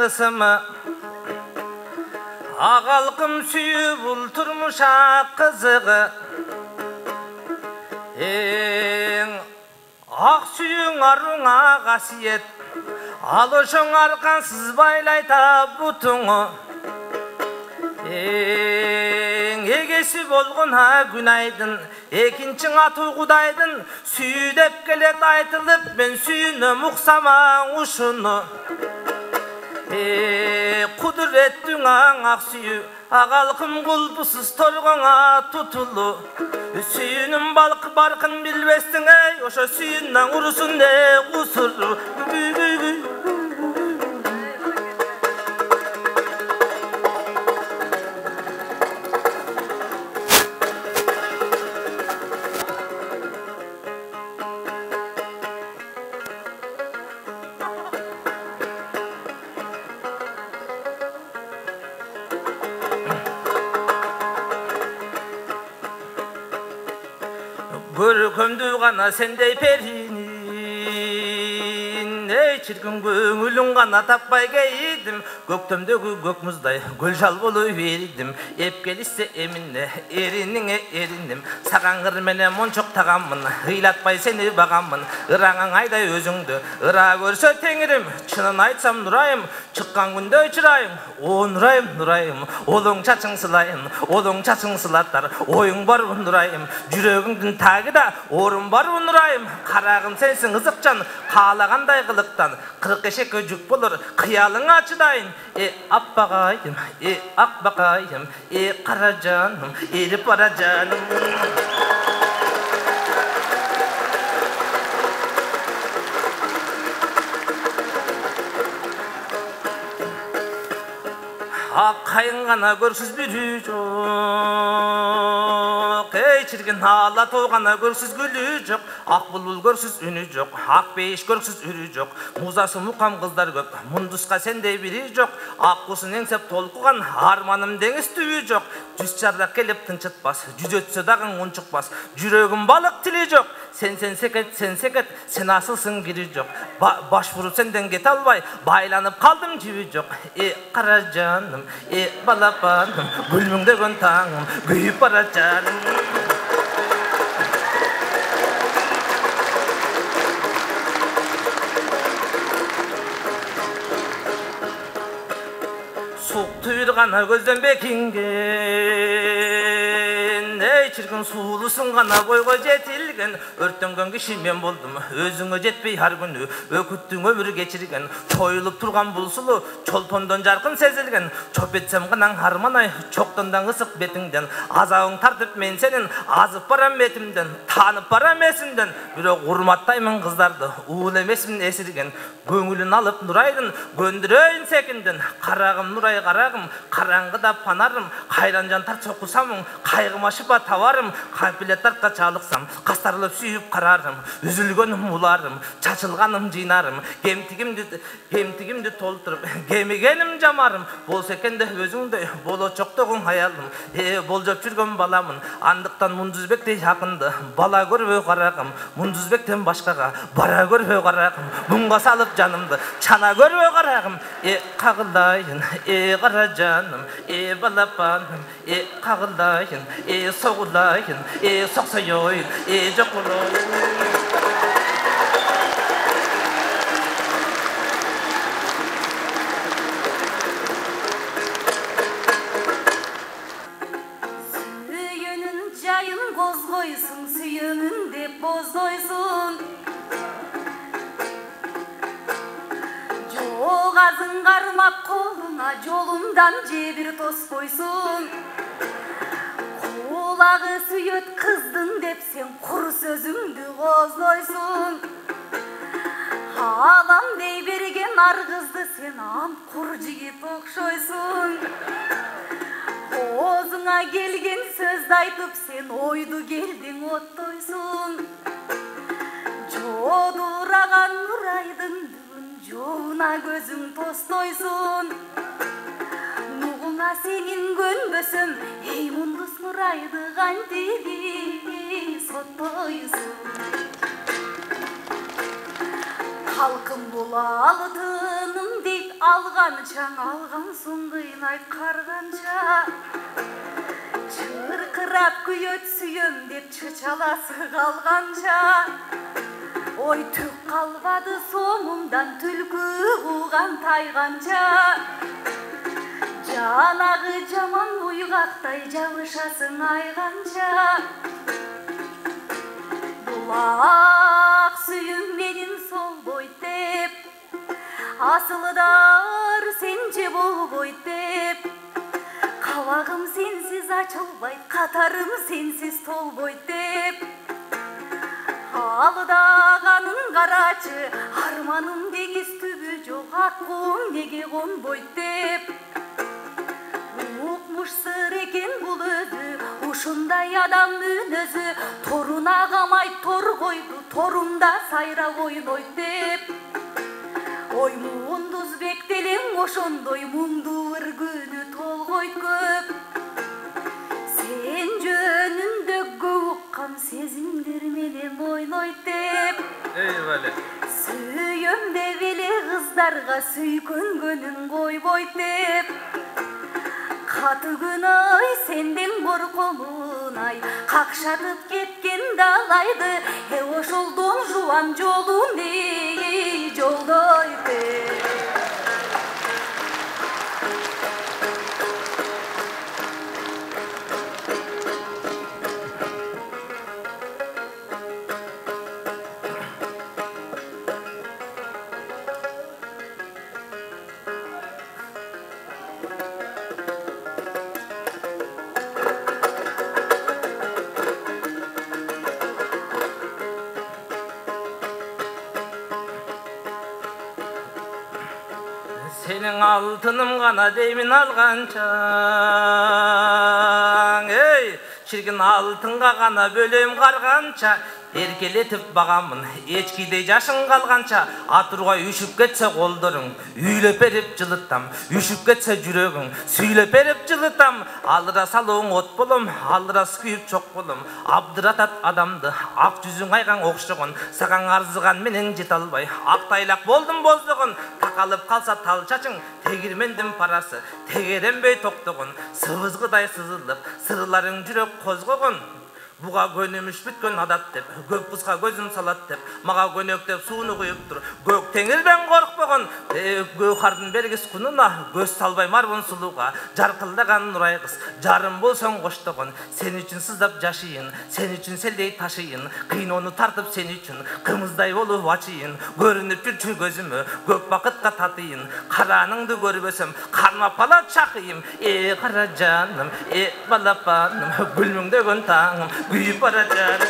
ысымы Ағалқым сүйі бұл тұрмыша қызығы Ең ақ сүйің аруңа қасиет Алышың арқансыз байлайта бұтыңы Егесі болғына күнайдын Екіншің ату құдайдын Сүйдеп келет айтылып Мен сүйіні мұқсамаң ұшыны Құдыреттің аң ақ сүйі Ағалқым құлпысыз торғыңа тұтылы Сүйінің балқы барқын білбестің әй Оша сүйіннің ұрысын не құсыры Көркөмдү ғана сендей перинин Ей чиркин көңүлүн ғана таппай кейдим Көктөмдөгү көк муздай гүл жал болу бердим Эп келишсе эмине эриниңе эриним Саган кыр менен мончок тагаммын Ыйлатпай сени багаммын Ыраңаң айдай өзүңдү Ыра көрсө теңирим Чынын айтсам нурайым Чыккан күндө чырайым О нурайым нурайым Олуң чачың сылайын Олуң чачың сылаттар Оюң бар нурайым Жүрөгүңдүн тагыда орун бар нурайым Карагым сенсиң ызыкчан Каалагандай кылыктан Кырык эшекке жүк болор Кыялыңа чыдайын аппагайым акбакайым кара жаным эрип бара жаным Ақ қайын ғана көрсіз бүрі жоқ Ей чірген ала толғана көрсіз гүлі жоқ Ақ бұлбұл көрсіз үні жоқ Ақ бейіш көрсіз үрі жоқ Музасы мұқам қыздар көп Мұндысқа сендей бірі жоқ Ақ құсын еңсеп толқыған Арманым деңіз түйі жоқ Жүз чардақ келіп тыншытпас Жүз өтсе дағың ұншықпас Жүрегім балық тілі жоқ Сен секет, сен асылсың кері жоқ Баш бұрып сенден кет албай Байланып қалдым жібі жоқ Қара жаным балапаным гүлмүңдөгөн таңым күйүп бара жаным сук туйргана көздөн бекинген ей чиркин суулусуң гана бойго жетилген өрттөнгөн киши мен болдум өзүңө жетпей ар күнү өкүттүң өмүр кечирген тоюлуп турган бул сулуу чолпондон жаркын сезилген чоп этсем кынан арманай чоктондон ысык бетиңден азабың тартып мен сенин азып барам метимден таанып барам эсимден бирок урматтаймын кыздарды уул эмесмин эсирген көңүлүн алып нурайдын көндүрөйүн секинден карагым нурай карагым караңгыда панарым кайран жан тартса кусамың кайгыма шипа табарым кайпилет тартка чалыксам кастарлап сүйүп карарым үзүлгөнүм уларым чачылганым жыйнарым кемтигимди толтуруп кемигеним жамарым болсо экен да өзүңдөй болочоктогуң аялым болжоп жүргөн баламын андыктан Мундузбектей жакынды бала көрбөй карагым Мундузбектен башкага бара көрбөй карагым мунга салып жанымды чана көрбөй карагым кагылайын кара жаным балапаным кагылайын согулайын соксоёйын жокулойын Suyunun dep bozdойсуң Жоғазың қармап қолыңа жолумдан жебір тоскойсуң Құлағы сүйөт қыздың деп сен құр сөзіңді қоздойсуң Алам дей берген ар қызды сен ам құр жігіт оқшойсуң Озыңа келген сөзді айтып сен ойду келдің оттойсуң Жодураған нұрайдың дүгін жоғына көзің тостойсуң Нуғыңа сенің көнбөсім ей мұндыс нұрайды қантиди соттойсуң Халқым болалы тыным дейт алганчаң алган соң кыйнайт карганча чыркырап күйөт сүйөм деп чычаласы калганча ой түк калбады соңумдан түлкү кууган тайганча жанагы жаман уйгактай жабышасың айганча булак сүйүм менин солбойт деп асылдар сенче болбойт деп кабагым сенсиз ачылбайт катарым сенсиз толбойт деп алдағанын қарачы арманым деңиз түбү жок аккуум неге конбойт деп укмуш сыр экен бул өзү ушундай адамдын өзү торуна камай тор койду торунда сайрап ойнойт деп ой мундуз бектелең ошондой муңду бір күнү толгойт көп сен жөнүндө көп уккам сезимдер менен ойнойт деп сүйөм деп эле кыздарга сүйкөнгөнүн койбойт деп каты күн ай сенден коркомун ай какшатып кеткен далайды ошол дон жуан жолун жолдойт деп Senin altınım gana demin algançaң ey çirkin altınga gana bölüm kargança erkeletip bagamın echkidey жашың kalgança atırgay üşüp ketse koldoruң üylep berip жылытам üşüp ketse жүрөгүң süйлep berip жылытам aldıra salooң от болом aldıra kүйүп чок болом абдыратат адамды ак жүзүң айгаң окшогон сагаң арзыган менен жете албай актайлак болдум боздогон такалып калса тал чачың тегирмендин парасы тегеренбей токтогон сыбызгыдай сызылып сырларың жүрөк козгогон буга көнүмүш бүткөн адат деп көп кызга көзүм салат деп мага көнөктөп сууну куюп тур көк теңирден коркпогон гөөхардын бергис кунуна көз салбай марбын сулууга жаркылдаган нурай кыз жарым болсоң коштогон сен үчүн сыздап жашыйын сен үчүн селдей ташыйын кыйноону тартып сен үчүн кымыздай болуп ачыйын көрүнүп жүрчү көзүмө көп бакытка татыйын карааныңды көрбөсөм кармап кала чакыйым кара жаным балапаным гүлмүңдөгөн таңым kuyup baracağım.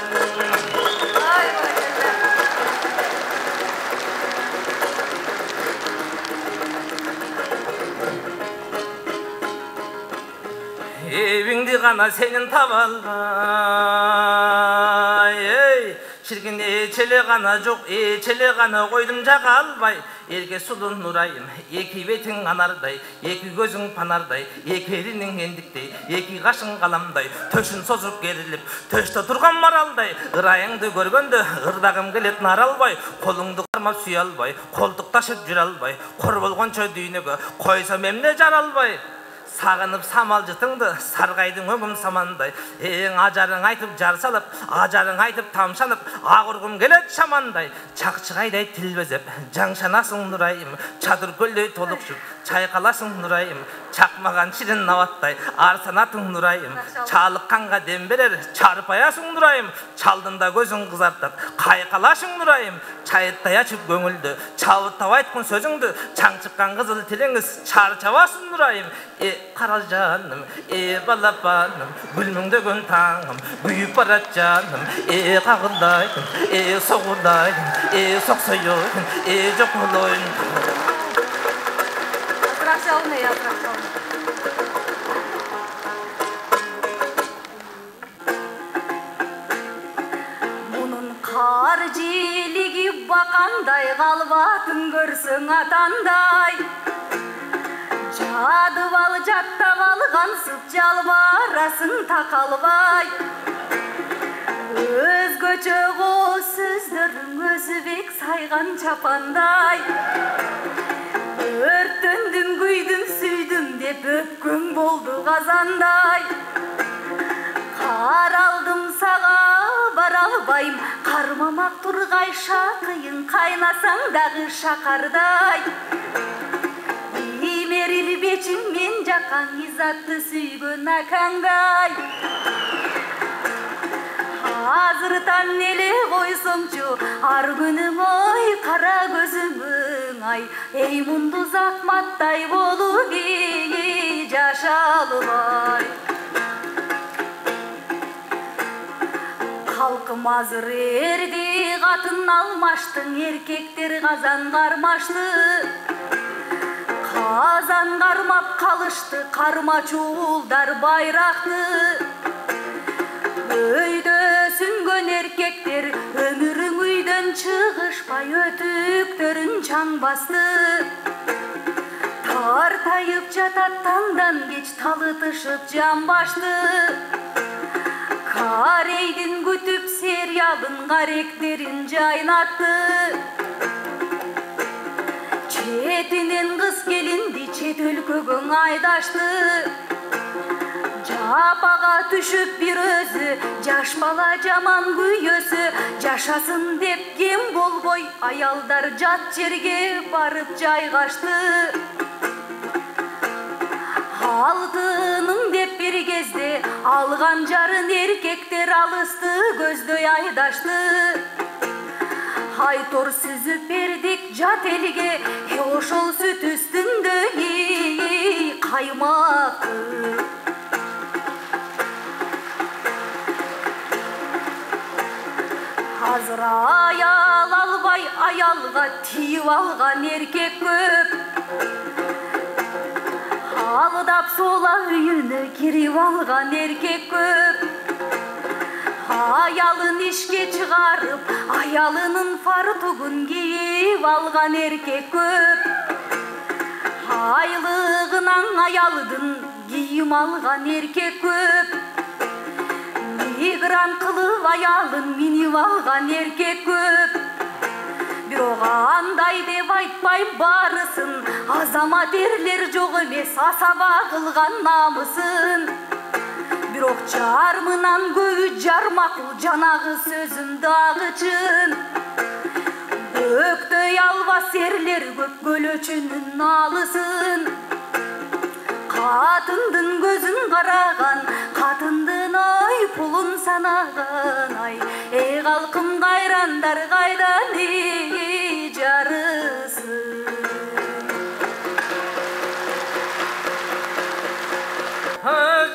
Evingdi gana senin tavalbay ey Şirkin eçele gana жоқ eçele gana koydum жака албай Erke sulun nurayım Eki betin anarday Eki gözün panarday Eki erining endiktey Eki kaşın kalamday Töşün sozup gerilip Töşte turgan maralday Irayыңды көргөндө ырдагым келет наралбай Колуңду кармап сүйө албай Колтук ташып жүрө албай Кор болгончо дүйнөгө койсом эмне жаралбай Сағынып самалжытыңды сарғайдың өңім самандай Ең ажарың айтып жар салып ажарың айтып тамшанып ағырғым келет шамандай чақчығайдай тіл безеп жаңшанасың нұрайым чадыр көлдей толықшып чайқаласың нұрайым чақмаған ширин наваттай арсанатың нұрайым чалыққанға дем берер чарпаясың нұрайым чалдында көзің қызартат қайқалашың нұрайым чайыттай ашып көңілді чабыттап айтқын сөзіңді чаңшыққан қызыл тіліңіз чарчабасың нұрайым қара жаным балапаным гүлмүңдөгөн таңым күйүп барат жаным кагылдайын согулайын соксоёйын жоколойын мунун кар желиги бакандай калбатын көрсөң атандай жадып ал жаттап алгансып жалбарасың такалбай өзгөчө сөздөрүң өзү бек сайган чапандай Өрттөндүм, күйдүм, сүйдүм деп өпкөң болду казандай. Каралдым сага бара албайм, кармамак тургай шакыйын, кайнасаң дагы шакардай. Имерил бечиң мен жакаң, изатты сүйгөн акаңдай. Азыртан эле койсоңчу ар күнүң, ой кара көзүмүң ай. Эй мундуз акматтай болуп жашалбай. Халкым азыр эрди катын алмаштың, эркектер казан кармашты. Казан кармап калышты, кармачуулдар байракты. Өйдө сүнгөн эркектер өмүрүң үйдөн чыгышпай өтүктөрүн чаң басты. Тартайып жатат таңдан кеч, талытышып жамбашты. Карейдин күтүп сериалын, каректерин жайнатты. Четинен кыз келинди чет өлкөгө айдашты. Жапага түшүп бир өзү, жаш бала жаман күйөөсү. Жашасын деп кем болбой, аялдар жат жерге барып жайгашты. Алтыным деп бир кезде алган жарын эркектер алысты, көздөй айдашты. Айтор сүзүп бердик жат элге, ошол сүт үстүндө каймакты. Азыр аял албай, аялга тиіп алган эркек көп. Алдап сола үйүнө кирип алган эркек көп. Аялын ишке чыгарып, аялынын фартугун кийип алган эркек көп. Айлыгынан аялдын кийим алган эркек көп. Мигрант кылып аялын минип алган эркек көп. Бирок андай деп айтпайм барысын, азамат эрлер жок эмес асаба кылган намысын. Бирок жармынан көбү жармакул, жанагы сөзүм дагы чын. Көктөй албас эрлер көп, көлөчүнүн алысын. Катындын көзүн караган, катындын ой пулун санаган ай. Эй калкым кайрандар кайдан жарысын.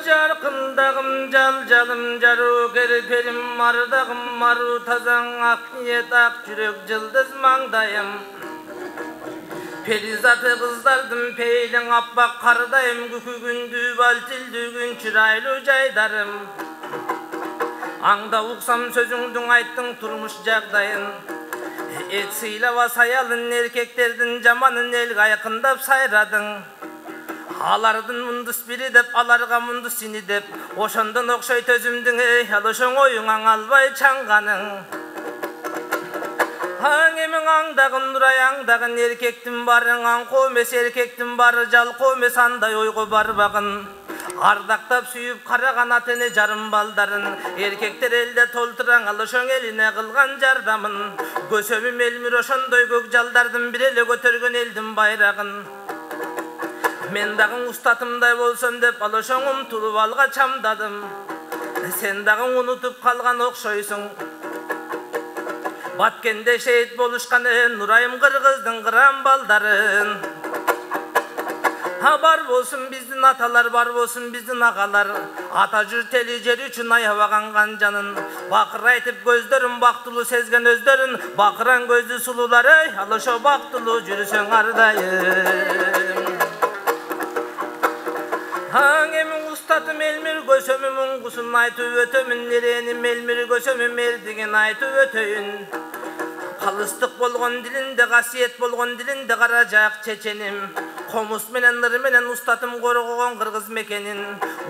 Жаркындагым жал-жалым жару, керперим мардагым мару, тазаң ак ниет, ак жүрөк, жылдыз маңдайым. Перизаты кыздардым пейлиң аппак кардайым, күкүгүндүү балтилдүгүн чырайлуу жайдарым. Аңда уксам сөзүңдүң, айттың турмуш жагдайын. Эт сыйлаба саялын, эркектердин жаманын элге айкындап сайрадың. Алардын мундус бири деп, аларга мундус сини деп, ошондон окшой төзүмдүң, ал ошоң оюңаң албай чаңганың. Аң эмиң аңдагын, нурай аңдагын, эркектин барың аңко эмес, эркектин бары жалко эмес, андай ойго барбагын. Ардактап сүйүп караган ата эне жарым балдарын, эркектер элде толтураң, ал ошоң элине кылган жардамын. Көсөмүм элмир ошондой көк жалдардын, бир эле көтөргөн элдин байрагын. Мен дагы устатымдай болсом деп, ал ошоң умтулуп алга чамдадым. Сен дагы унутуп калган окшойсуң. Баткенде шейит болушкан Нурайым кыргыздын кыран балдарын. Бар болсун биздин аталар, бар болсун биздин агалар. Ата жүртели жер үчүн аябаган канжанын. Бакыр айтып көздөрүн, бактылуу сезген өздөрүн. Бакыран көздү сулуулары, ал ошо бактылуу жүрсөң ардайым. Аң эмиң устатым элмир көсөмүм, уңгусун айтып өтөмүн. Нереним элмир көсөмүм, эрдигин айтып өтөйүн. Калыстык болгон дилинде, касиет болгон дилинде, каражак чеченим. Komuz menen nırı menen ustatım korgogon kırgız mekenin.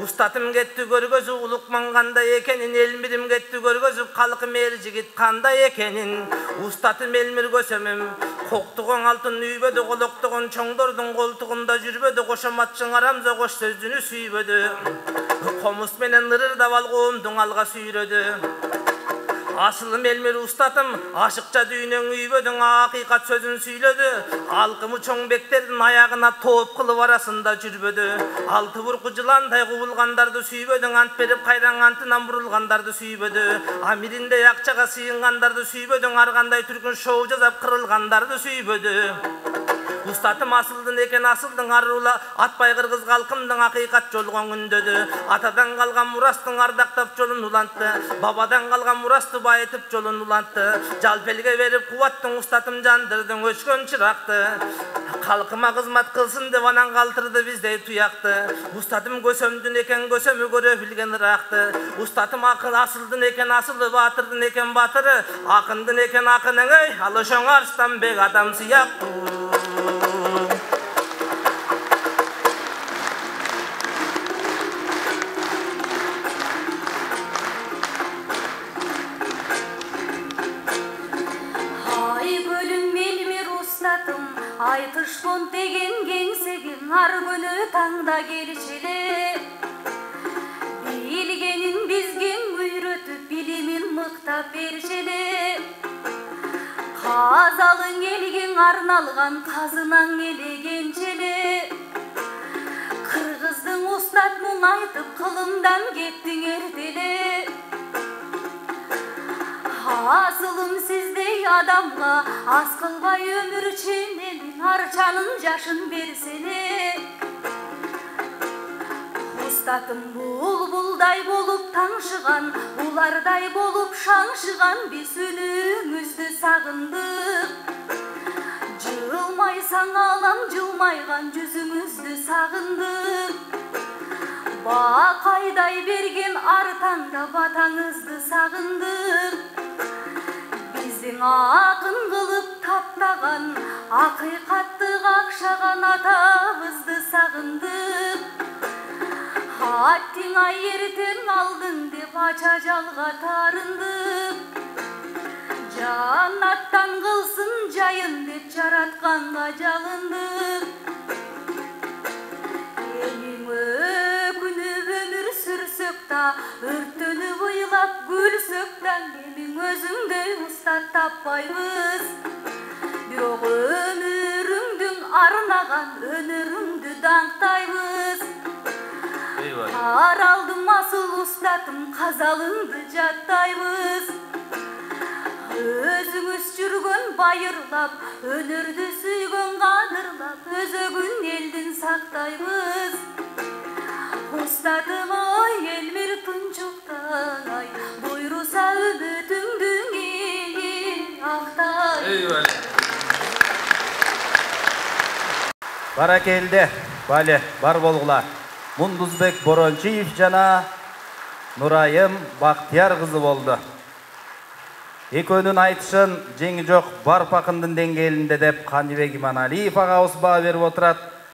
Ustatım getdi görgözü ulukman kандай ekenin. Elmirim getdi görgözü kalkım er jigit kандай ekenin. Ustatım elmir kösömüm koktugon altın üybödü koloktugon çoңдордун koltuğunda jürbödü koşamatçın aramza koş sözdünü süybödü. Komuz menen nırır daval qoğumdun alga süyrödü. Asılım elmir ustatım aşıkça düğünün üybödün hakikat sözün süylödü. Halkımı çoң bekтердин ayağına топ kılıp arasında jürbödü. Altı burku жыландай кубулгандарdı süybödün. Ant berip kayran antынан burulgandardı süybödü. Amirinde yakçaga sıyıngandardı süybödün. Argандай türkün şou жазап kırılgandardı süybödü. Ustatım asıldın eken asıldın arrula atpay kırgız kalkımdın hakikat jolgon ündödü. Atadan kalgan murastın ardaktap jolun ulantты. Babadan kalgan murastı bayıtıp jolun ulantты. Jalpelge verip kuvattın ustatım jandırdın öçkön çıraktı. Kalkıma kızmat kılsın dep anan kaltırdı bizdey tuyaktı. Ustatım kösömdün eken kösömü göre bilgen ıraktı. Ustatım akıl asıldın eken asılı batırdın eken batırı. Akındın eken akının ey alışoң Arslan bek adam siyaktı. Айтышкон деген кеңсегин ар күнү таңда келишеле. Билгенин бизге үйрөтүп билимин мыктап беришеле. Казалың элге арналган казынаң элегенчеле. Кыргыздын устат муң айтып кылымдан кеттиң эртеле. Asılım sizdey adamga az kılbay ömür çenenin harçanın yaşın bersene. Ustatım bulbulday bolup taңшыган, bularday bolup şaңшыган biz үнүңүздү сагындык. Жылмайсаң алам жылмайган жүзүңүздү сагындык. Бакайдай берген артаңда батаңызды сагындык. Биздин акын кылып таптаган, акыйкатты какшаган атабызды сагындык. Аттиңа эртең алдың деп ача жалга тарындык. Жаннаттан кылсын жайын деп жаратканга жалындык. Элиң өкүнүп өмүр сүрсөк да, өрттөнүп ыйлап күлсөк да, элиң өзүңдөй устат таппайбыз. Бирок өмүрүңдүн арнаган өнөрүңдү даңктайбыз. Аралдым асыл устатым, казалыңды жаттайбыз. Өзүңүз жүргөн байырлап, өнөрдү сүйгөн кадырлап, өзөгүн элдин сактайбыз. Устатым ой элмир Тунчуктан ай, буйруса үмүтүңдүн эги актай. Баракелде, бале, бар болгула. Мундузбек Борончиев жана Нурайым Бактияр кызы болду. Экөөнүн айтышын жеңи жок бар пакындын деңгээлинде деп Каныбек Иманалиев агабыз баа берип отурат.